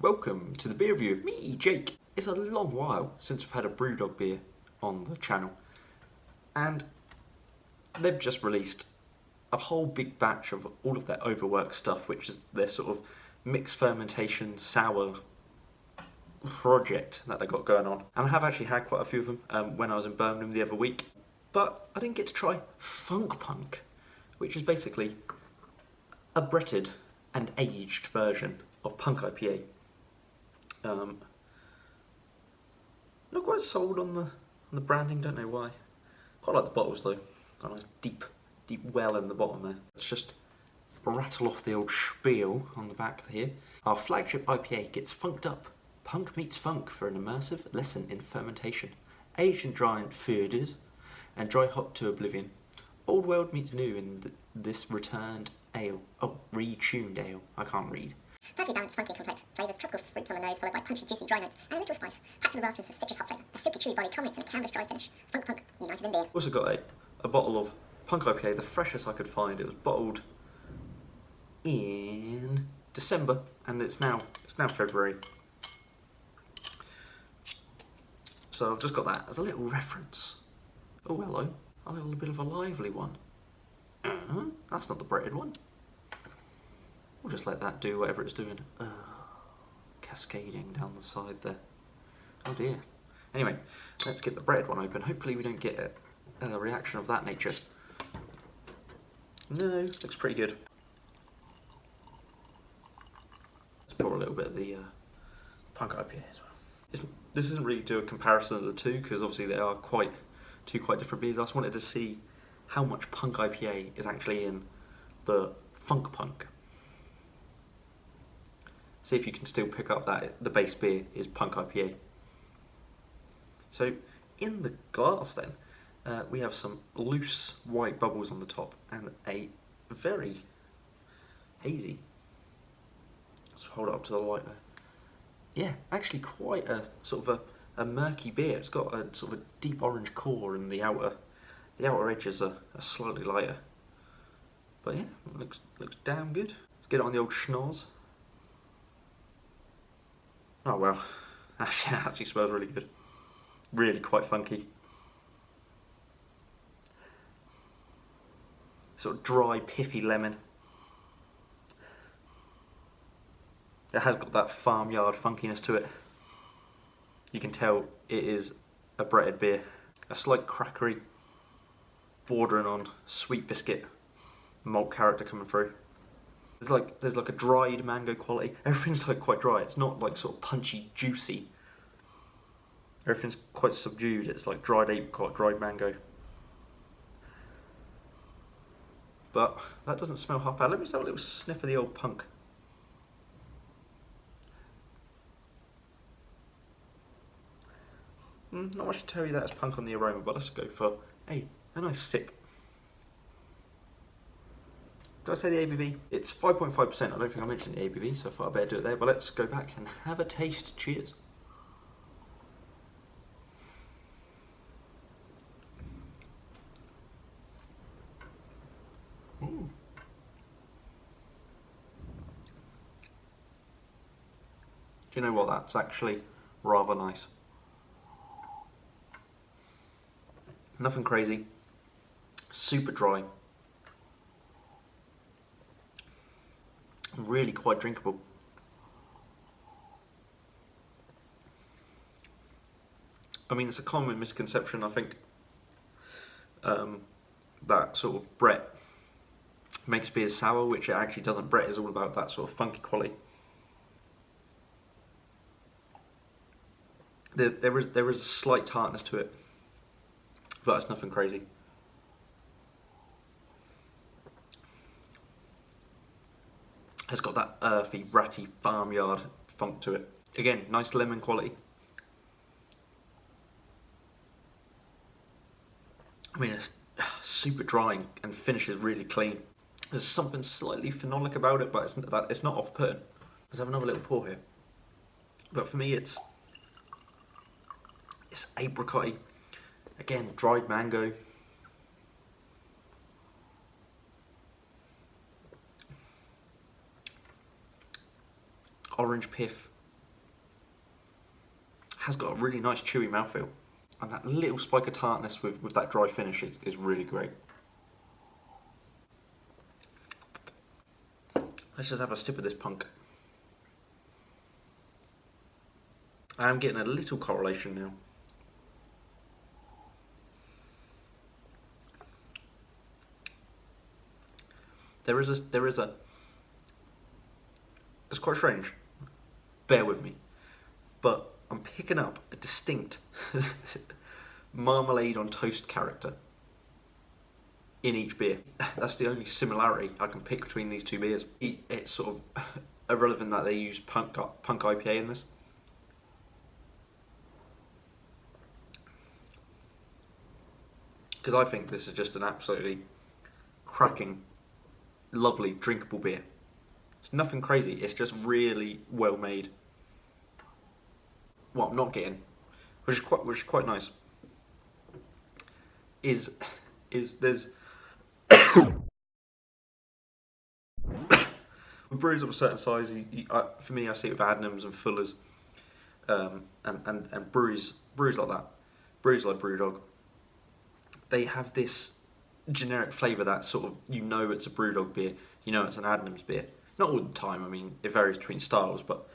Welcome to the beer review of me, Jake. It's a long while since we've had a BrewDog beer on the channel, and they've just released a whole big batch of all of their Overworks stuff, which is their sort of mixed fermentation sour project that they got going on. And I have actually had quite a few of them when I was in Birmingham the other week, but I didn't get to try Funk Punk, which is basically a bretted and aged version of Punk IPA. Not quite sold on the branding, don't know why. Quite like the bottles though. Got a nice deep well in the bottom there. Let's just rattle off the old spiel on the back here. Our flagship IPA gets funked up. Punk meets funk for an immersive lesson in fermentation. Aged in giant foeders and dry hop to oblivion. Old world meets new in this returned ale. Oh, retuned ale. I can't read. Perfectly balanced, funky and complex flavours, tropical fruits on the nose, followed by punchy, juicy dry notes, and a little spice. Packed to the rafters with citrus hop flavour. A silky, chewy body culminates in a canvas dry finish. Funk Punk, united in beer. Also got a bottle of Punk IPA, the freshest I could find. It was bottled in December, and it's now February. So I've just got that as a little reference. Oh hello, a little bit of a lively one. That's not the breaded one. We'll just let that do whatever it's doing. Cascading down the side there. Oh dear. Anyway, let's get the breaded one open. Hopefully we don't get a reaction of that nature. No, looks pretty good. Let's pour a little bit of the Punk IPA as well. This isn't really do a comparison of the two, because obviously they are two quite different beers. I just wanted to see how much Punk IPA is actually in the Funk Punk. See if you can still pick up that the base beer is Punk IPA. So in the glass then, we have some loose white bubbles on the top and a very hazy. Let's hold it up to the light there. Yeah, actually quite a sort of a murky beer. It's got a sort of a deep orange core, and the outer edges are slightly lighter. But yeah, it looks damn good. Let's get it on the old schnoz. Oh well, actually smells really good. Really quite funky. Sort of dry, piffy lemon. It has got that farmyard funkiness to it. You can tell it is a bretted beer. A slight crackery, bordering on sweet biscuit malt character coming through. There's like a dried mango quality. Everything's like quite dry. It's not like sort of punchy, juicy. Everything's quite subdued. It's like dried apricot, dried mango. But that doesn't smell half bad. Let me just have a little sniff of the old Punk. Not much to tell you that it's Punk on the aroma, but let's go for a nice sip. Did I say the ABV? It's 5.5%. I don't think I mentioned the ABV, so I thought I'd better do it there. But let's go back and have a taste. Cheers. Ooh. Do you know what? That's actually rather nice. Nothing crazy. Super dry. Really quite drinkable. I mean, it's a common misconception, I think, that sort of Brett makes beers sour, which it actually doesn't. Brett is all about that sort of funky quality. There is a slight tartness to it, but it's nothing crazy. It's got that earthy, ratty farmyard funk to it. Again, nice lemon quality. I mean, it's super dry and finishes really clean. There's something slightly phenolic about it, but it's not off-putting. Let's have another little pour here. But for me, it's apricot-y. Again, dried mango. Orange pith, has got a really nice chewy mouthfeel. And that little spike of tartness with that dry finish is really great. Let's just have a sip of this punk. I'm getting a little correlation now. There is a. It's quite strange. Bear with me, but I'm picking up a distinct marmalade on toast character in each beer. That's the only similarity I can pick between these two beers. It's sort of irrelevant that they use punk IPA in this. Because I think this is just an absolutely cracking, lovely, drinkable beer. It's nothing crazy, it's just really well made. What I'm not getting, which is quite nice, is there's with brews of a certain size, for me I see it with Adnams and Fullers, and brews like that, brews like BrewDog, they have this generic flavour that sort of, you know it's a BrewDog beer, you know it's an Adnams beer. Not all the time, I mean, it varies between styles, but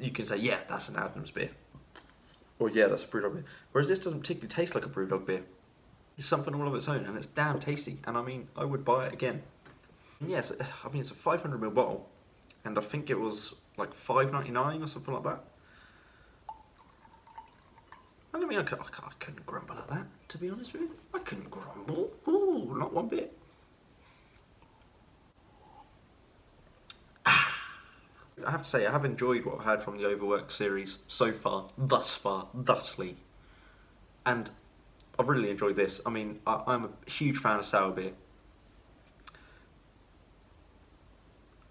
you can say, yeah, that's an Adnams beer. Or yeah, that's a BrewDog beer. Whereas this doesn't particularly taste like a BrewDog beer. It's something all of its own, and it's damn tasty. And I mean, I would buy it again. And yes, I mean, it's a 500ml bottle, and I think it was like $5.99 or something like that. And I mean, I couldn't grumble at that, to be honest with you. I couldn't grumble. Ooh, not one bit. I have to say, I have enjoyed what I've had from the Overworks series so far, thusly. And I've really enjoyed this. I mean, I'm a huge fan of sour beer.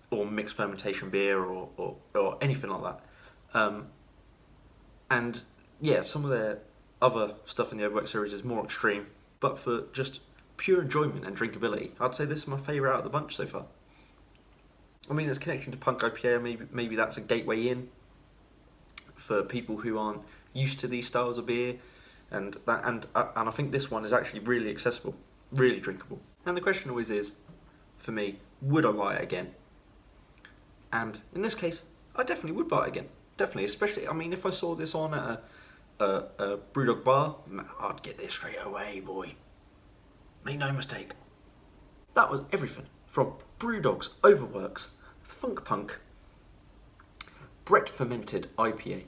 Or mixed fermentation beer, or anything like that. And yeah, some of their other stuff in the Overworks series is more extreme. But for just pure enjoyment and drinkability, I'd say this is my favourite out of the bunch so far. I mean, its connection to punk IPA, maybe that's a gateway in for people who aren't used to these styles of beer, and I think this one is actually really accessible, really drinkable. And the question always is, for me, would I buy it again? And in this case, I definitely would buy it again. Definitely, especially, I mean, if I saw this on at a BrewDog bar, I'd get this straight away, boy. Make no mistake. That was everything from BrewDog's Overworks Funk Punk Brett Fermented IPA.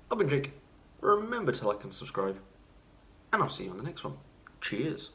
I've been Jake. Remember to like and subscribe, and I'll see you on the next one. Cheers.